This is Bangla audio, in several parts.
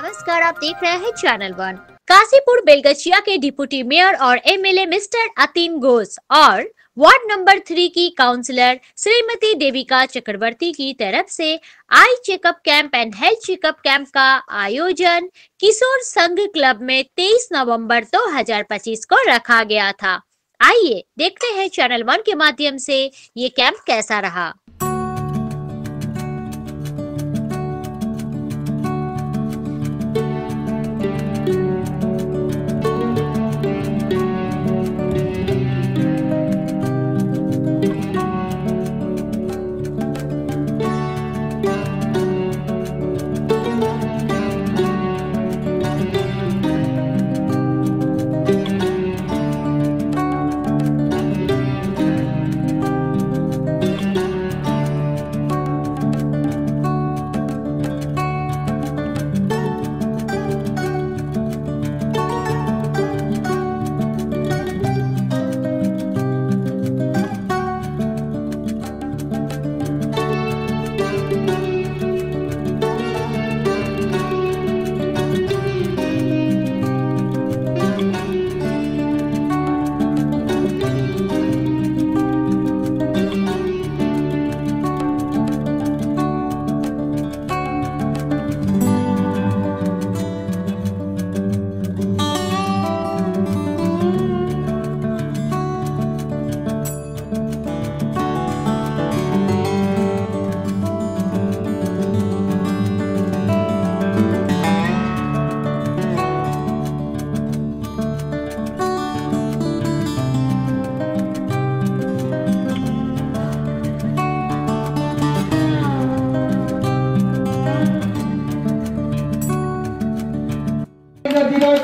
नमस्कार, आप देख रहे हैं चैनल वन। काशीपुर बेलगछिया के डिप्टी मेयर और एमएलए मिस्टर अतीन घोष और वार्ड नंबर 3 की काउंसलर श्रीमती देविका चक्रवर्ती की तरफ से eye checkup camp and health checkup camp का आयोजन किशोर संघ क्लब में 23 नवंबर 2025 को रखा गया था। आइए देखते हैं चैनल वन के माध्यम से ये कैंप कैसा रहा।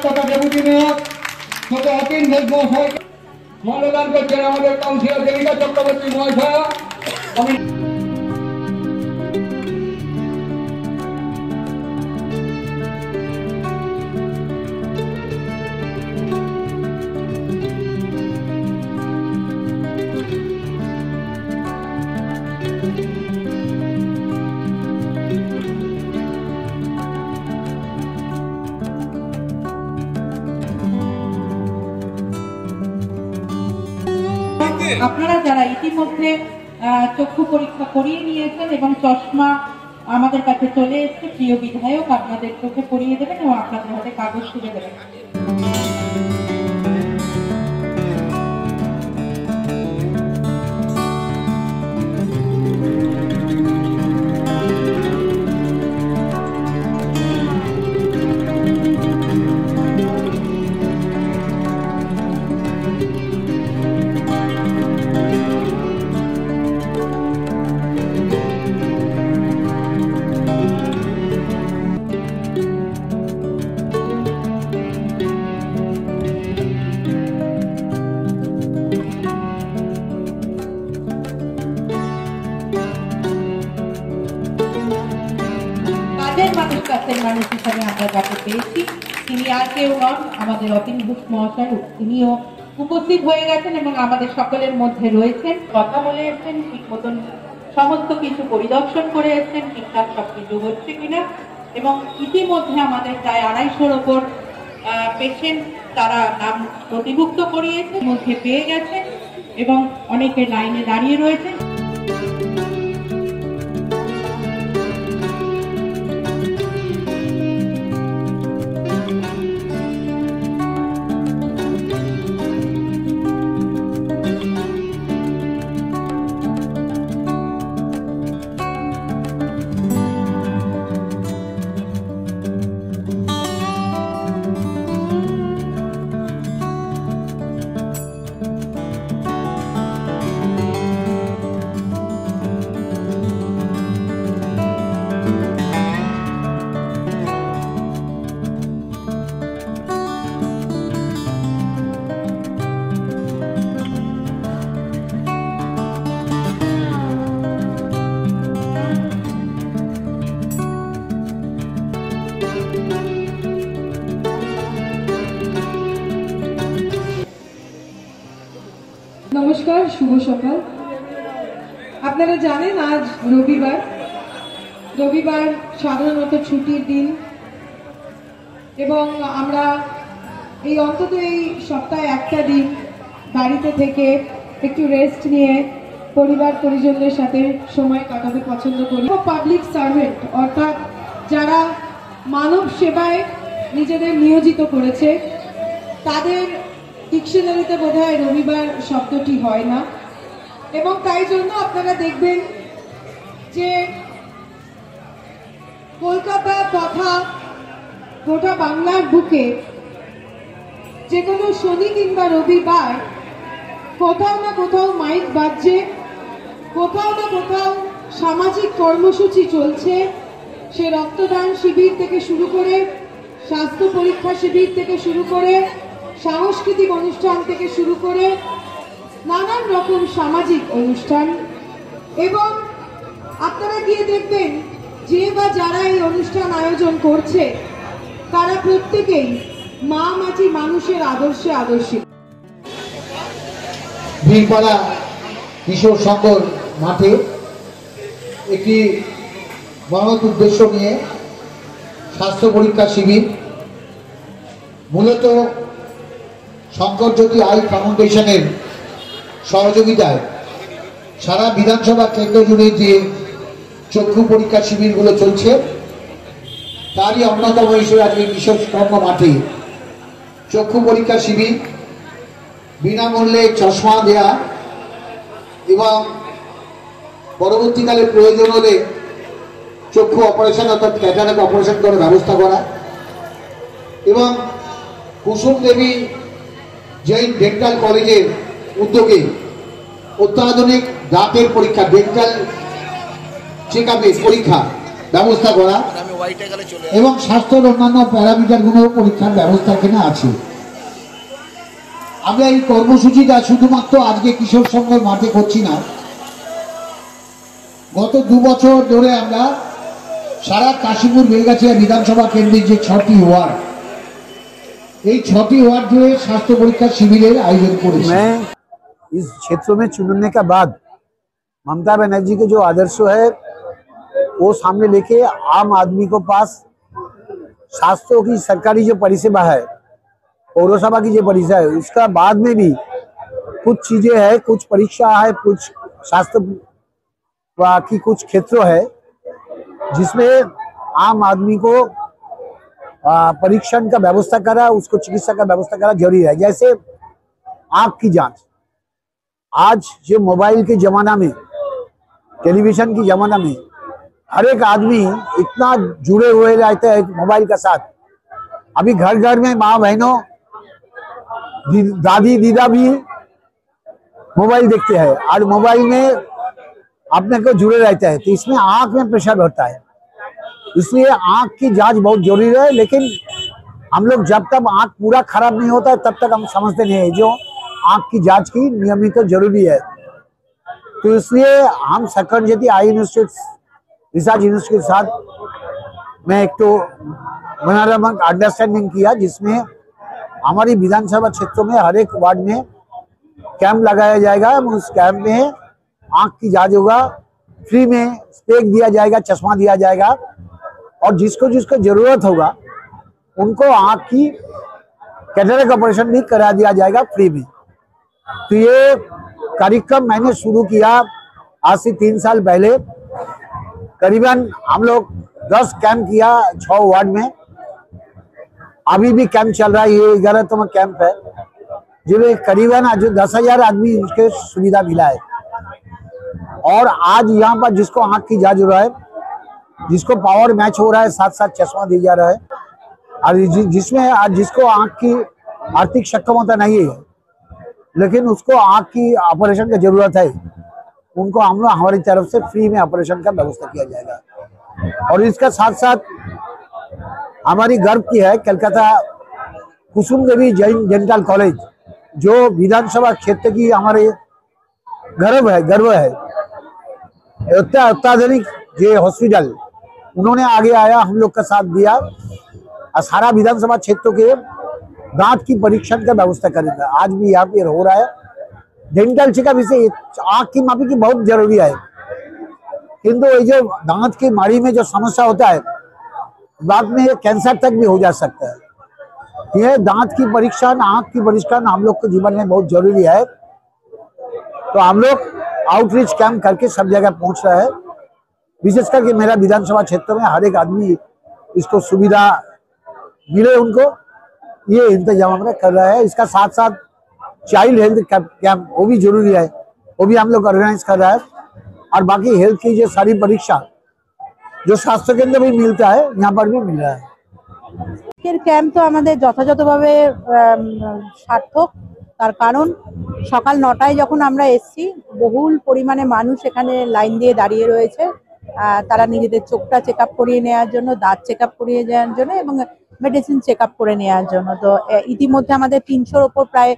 তথা deputy mayor doctor Atin Ghosh মহাশয়কে মূল্যদান করছেন আমাদের কাউন্সিলর দেবিকা চক্রবর্তী মহাশয়। আপনারা যারা ইতিমধ্যে চক্ষু পরীক্ষা করিয়ে নিয়েছেন এবং চশমা আমাদের কাছে চলে এসেছে, প্রিয় বিধায়ক আপনাদের চোখে পরিয়ে দেবেন এবং আপনাদের হাতে কাগজ তুলে দেবেন। মানুষ হিসাবে আমরা যাকে পেয়েছি তিনি আর কেউ নন, আমাদের অতীন ঘোষ মহাশয়। তিনিও উপস্থিত হয়ে গেছেন এবং আমাদের সকলের মধ্যে রয়েছেন, কথা বলে এসেছেন, ঠিক মতন সমস্ত কিছু পরিদর্শন করে এসেছেন, ঠিকঠাক সবকিছু হচ্ছে কিনা। এবং ইতিমধ্যে আমাদের প্রায় 250-র ওপর পেশেন্ট তারা নাম নথিভুক্ত করিয়েছে, মধ্যে পেয়ে গেছেন এবং অনেকে লাইনে দাঁড়িয়ে রয়েছেন। नमस्कार, शुभ सकाल। আপনারা জানেন আজ রবিবার সাধারণত ছুটির দিন। এবং আমরা এই অন্তত এই সপ্তাহে একটা দিন বাড়িতে থেকে একটু রেস্ট নিয়ে পরিবার পরিজনদের সাথে সময় কাটাতে পছন্দ করি। পাবলিক সার্ভেন্ট অর্থাৎ যারা মানব সেবায় নিজেদের নিয়োজিত করেছে তাদের ডিকশনারিতে বোধহয় রবিবার শব্দটি হয় না, এবং তাই জন্য আপনারা দেখবেন যে কলকাতা তথা গোটা বাংলার বুকে যে কোনো শনি কিংবা রবিবার কোথাও না কোথাও মাইক বাজছে, কোথাও না কোথাও সামাজিক কর্মসূচি চলছে। সে রক্তদান শিবির থেকে শুরু করে, স্বাস্থ্য পরীক্ষা শিবির থেকে শুরু করে, সাংস্কৃতিক অনুষ্ঠান থেকে শুরু করে নানান রকম সামাজিক অনুষ্ঠান। এবং আপনারা গিয়ে দেখবেন যে বা যারা এই অনুষ্ঠান আয়োজন করছে তারা প্রত্যেকেই মা মাটি মানুষের আদর্শে আদর্শিত। বীরপাড়া কিশোর সংঘর মাঠে একটি মহৎ উদ্দেশ্য নিয়ে স্বাস্থ্য পরীক্ষা শিবির, মূলত শঙ্করজ্যোতি আই ফাউন্ডেশনের সহযোগিতায় সারা বিধানসভা কেন্দ্র জুড়ে যে চক্ষু পরীক্ষা শিবিরগুলো চলছে তারই অন্যতম হিসেবে আজকে কিশোর সংঘ মাঠে চক্ষু পরীক্ষা শিবির, বিনামূল্যে চশমা দেয়া এবং পরবর্তীকালে প্রয়োজন হলে চক্ষু অপারেশন অর্থাৎ ক্যাটারাক্ট অপারেশন করার ব্যবস্থা করা, এবং কুসুম দেবী জৈন ডেন্টাল কলেজের উদ্যোগে অত্যাধুনিক দাঁতের পরীক্ষা, ডেন্টাল চেক আপের পরীক্ষা ব্যবস্থা করা এবং স্বাস্থ্যের অন্যান্য প্যারামিটারগুলো পরীক্ষার ব্যবস্থা এখানে আছে। আমরা এই কর্মসূচিটা শুধুমাত্র আজকে কিশোর সংঘর মাঠে করছি না, গত 2 বছর ধরে আমরা সারা কাশীপুর বেলগাছিয়া বিধানসভা কেন্দ্রের যে 6টি ওয়ার্ড, এই 6টি ওয়ার্ড জুড়ে স্বাস্থ্য পরীক্ষা শিবিরের আয়োজন করেছি। मैं इस क्षेत्र में चुनने के बाद ममता बनर्जी के जो आदर्श है वो सामने लेके आम आदमी को पास स्वास्थ्य की सरकारी जो परिसेवा है, पौरसभा की जो परिसेवा है, उसका बाद में भी कुछ चीजें है, कुछ परीक्षा है, कुछ स्वास्थ्य की कुछ क्षेत्र है जिसमें आम आदमी को परीक्षण का व्यवस्था करा, उसको चिकित्सा का व्यवस्था करा जरूरी है। जैसे आंख की जांच, आज जो मोबाइल के जमाना में, टेलीविजन की जमाना में हर एक आदमी इतना जुड़े हुए रहते हैं मोबाइल के साथ। अभी घर घर में माँ बहनों दादी दीदा भी मोबाइल देखते हैं और मोबाइल में अपने को जुड़े रहते हैं, तो इसमें आंख में प्रेशर होता है, इसलिए आंख की जांच बहुत जरूरी है। लेकिन हम लोग जब तक आंख पूरा खराब नहीं होता है तब तक हम समझते नहीं है जो आंख की जांच की नियमित तो जरूरी है। तो इसलिए हम शंकरज्योति आई इंस्टीट्यूट रिसर्च इंस्टीट्यूट के साथ मैं एक तो मनोरमक अंडरस्टैंडिंग किया, जिसमें हमारी विधानसभा क्षेत्रों में हर एक वार्ड में कैंप लगाया जाएगा। उस कैंप में आंख की जांच होगा, फ्री में स्पेक दिया जाएगा, चश्मा दिया जाएगा, और जिसको जिसको जरूरत होगा उनको आंख की कैटरेक्ट ऑपरेशन भी करा दिया जाएगा फ्री में। तो ये कार्यक्रम मैंने शुरू किया आज से 3 साल पहले। करीबन हम लोग 10 कैंप किया 6 वार्ड में, अभी भी कैंप चल रहा है, ये 11वां कैंप है, जिसमें करीबन आज 10,000 आदमी उसके सुविधा मिला है। और आज यहाँ पर जिसको आंख की जांच हो रहा है, जिसको पावर मैच हो रहा है, साथ साथ चश्मा दिया जा रहा है, और जिसमें आज जिसको आंख की आर्थिक सक्षमता नहीं है लेकिन उसको आंख की ऑपरेशन की जरूरत है, उनको हम लोग हमारी तरफ से फ्री में ऑपरेशन का व्यवस्था किया जाएगा। और इसका साथ साथ हमारी गर्व की है कलकत्ता कुसुम देवी जैन डेंटल कॉलेज, जो विधानसभा क्षेत्र की हमारे गर्व है। अत्याधुनिक ये हॉस्पिटल उन्होंने आगे आया, हम लोग का साथ दिया, और सारा विधानसभा क्षेत्र के दांत की परीक्षण का व्यवस्था करेगा। आज भी यहाँ पे हो रहा है डेंटल चेकअप, इसे आंख की मापी की बहुत जरूरी है, किंतु ये जो दांत की माड़ी में जो समस्या होता है बाद में ये कैंसर तक भी हो जा सकता है। ये दांत की परीक्षण, आंख की परीक्षण हम लोग के जीवन में बहुत जरूरी है। तो हम लोग आउटरीच कैंप करके सब जगह पहुंच रहे हैं। विशेष करके मेरा विधानसभा क्षेत्र में हर एक आदमी इसको सुविधा मिले उनको, ये इंतजाम हम कर रहे हैं। इसका साथ साथ चाइल्ड हेल्थ कैंप वो भी जरूरी है, वो भी हम लोग ऑर्गेनाइज कर रहे हैं। और बाकी हेल्थ की जो सारी परीक्षा जो स्वास्थ्य केंद्र में मिलता है यहाँ पर भी मिल रहा है। ক্যাম্প তো আমাদের যথাযথভাবে সার্থক। তার কারণ সকাল 9টায় যখন আমরা এসেছি বহুল পরিমাণে মানুষ এখানে লাইন দিয়ে দাঁড়িয়ে রয়েছে। তারা নিজেদের চোখটা চেক আপ করিয়ে নেওয়ার জন্য, দাঁত চেক আপ করিয়ে নেওয়ার জন্য এবং মেডিসিন চেক আপ করে নেওয়ার জন্য। তো ইতিমধ্যে আমাদের 300-র ওপর প্রায়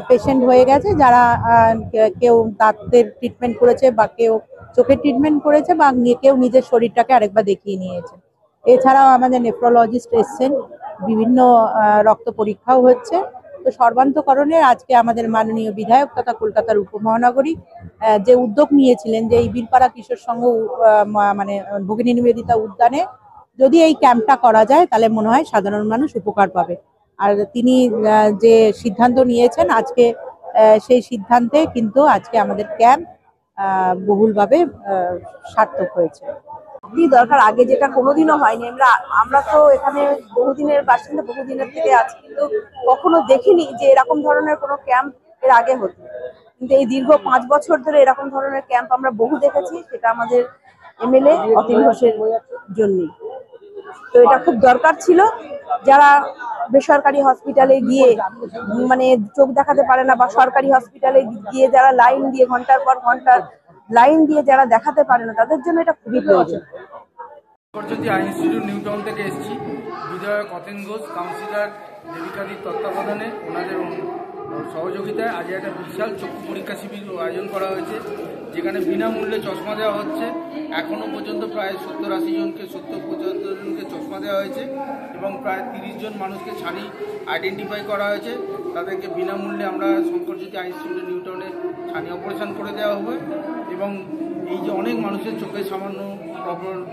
পেশেন্ট হয়ে গেছে, যারা কেউ দাঁতের ট্রিটমেন্ট করেছে বা কেউ চোখের ট্রিটমেন্ট করেছে বা কেউ নিজের শরীরটাকে আরেকবার দেখিয়ে নিয়েছে। এছাড়াও আমাদের নেফ্রোলজিস্ট এসছেন, বিভিন্ন রক্ত পরীক্ষাও হচ্ছে। তো সর্বান্তকরণে আজকে আমাদের মাননীয় বিধায়ক তথা কলকাতার উপমহানগরী যে উদ্যোগ নিয়েছিলেন যে এই বীরপাড়া কিশোর সংঘ মানে ভগিনী নিবেদিতা উদ্যানে যদি এই ক্যাম্পটা করা যায় তাহলে মনে হয় সাধারণ মানুষ উপকার পাবে। আর তিনি যে সিদ্ধান্ত নিয়েছেন আজকে সেই সিদ্ধান্তে কিন্তু আজকে আমাদের ক্যাম্প বহুলভাবে সার্থক হয়েছে। দরকার, আগে যেটা কোনোদিনও হয়নি। আমরা তো এখানে বহুদিনের বাসিন্দা, বহুদিনের থেকে আছি, কিন্তু কখনো দেখিনি যে এরকম ধরনের কোনো ক্যাম্প এর আগে হতো। কিন্তু এই দীর্ঘ 5 বছর ধরে এরকম ধরনের ক্যাম্প আমরা বহু দেখেছি, সেটা আমাদের এমএলএ অতীন ঘোষের জন্যই। তো এটা খুব দরকার ছিল। যারা বেসরকারি হসপিটালে গিয়ে মানে চোখ দেখাতে পারে না বা সরকারি হসপিটালে গিয়ে যারা লাইন দিয়ে ঘন্টার পর ঘন্টা লাইন দিয়ে যারা দেখাতে পারে না, তাদের জন্য এটা খুবই প্রয়োজন। ইনস্টিটিউট নিউ টাউন থেকে এসেছি। বিধায়ক অতীন ঘোষ, কাউন্সিলর দেবিকাদির তত্ত্বাবধানে ওনাদের সহযোগিতায় আজ একটা বিশাল চক্ষু পরীক্ষা শিবির আয়োজন করা হয়েছে, যেখানে বিনামূল্যে চশমা দেওয়া হচ্ছে। এখনো পর্যন্ত প্রায় 70-80 জনকে 70-75 জনকে চশমা দেওয়া হয়েছে এবং প্রায় 30 জন মানুষকে ছানি আইডেন্টিফাই করা হয়েছে। তাদেরকে বিনামূল্যে আমরা শঙ্করজ্যোতি আই ইনস্টিটিউট নিউ টাউনে ছানি অপারেশন করে দেওয়া হবে। এবং এই যে অনেক মানুষের চোখে সামান্য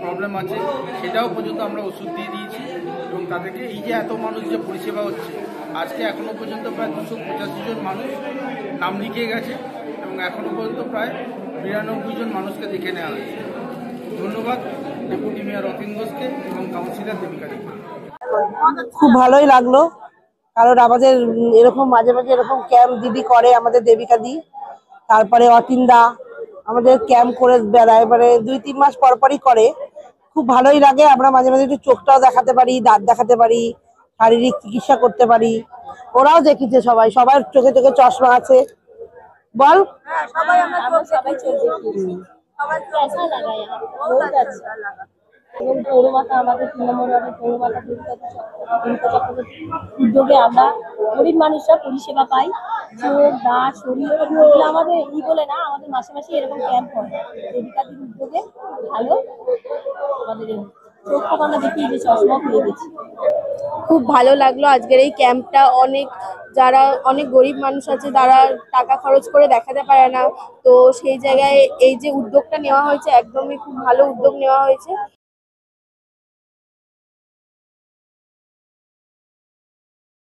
প্রবলেম আছে সেটাও পর্যন্ত আমরা ওষুধ দিয়ে দিয়েছি এবং তাদেরকে এই যে এত মানুষ যে পরিষেবা হচ্ছে, আজকে এখনো পর্যন্ত প্রায় 285 জন মানুষ নাম লিখিয়ে গেছে এবং এখনো পর্যন্ত প্রায় 92 জন মানুষকে দেখে নেওয়া হয়েছে। ধন্যবাদ ডেপুটি মেয়র অতীন ঘোষকে এবং কাউন্সিলর দেবিকাদিকে। খুব ভালোই লাগলো, কারণ আমাদের এরকম মাঝে মাঝে এরকম ক্যাম্প দিদি করে আমাদের দেবিকাদি, তারপরে অতীনদা আমাদের ক্যাম্প করে বেড়ায়, মানে 2-3 মাস পর পরই করে। খুব ভালোই লাগে। আমরা মাঝে মাঝে একটু চোখটাও দেখাতে পারি, দাঁত দেখাতে পারি, শারীরিক চিকিৎসা করতে পারি। ওরাও দেখিছে, সবার চোখে চোখে চশমা আছে। বল সবাই এবং পৌরমাতা আমাদের 3 নম্বর ওয়ার্ডের পৌরমাতা উদ্যোগে আমরা গরিব মানুষরা পরিষেবা পাই। চোখ, দাঁত, শরীর এগুলো আমাদের বলে না, আমাদের মাসে মাসে এরকম ক্যাম্প হয় দেবিকাদির উদ্যোগে। ভালো, আমাদের চোখ আমরা দেখি যে চশমা পেয়ে গেছি। খুব ভালো লাগলো আজকের এই ক্যাম্পটা। যারা অনেক গরিব মানুষ আছে, তারা টাকা খরচ করে দেখাতে পারে না, তো সেই জায়গায় এই যে উদ্যোগটা নেওয়া হয়েছে একদমই খুব ভালো উদ্যোগ নেওয়া হয়েছে।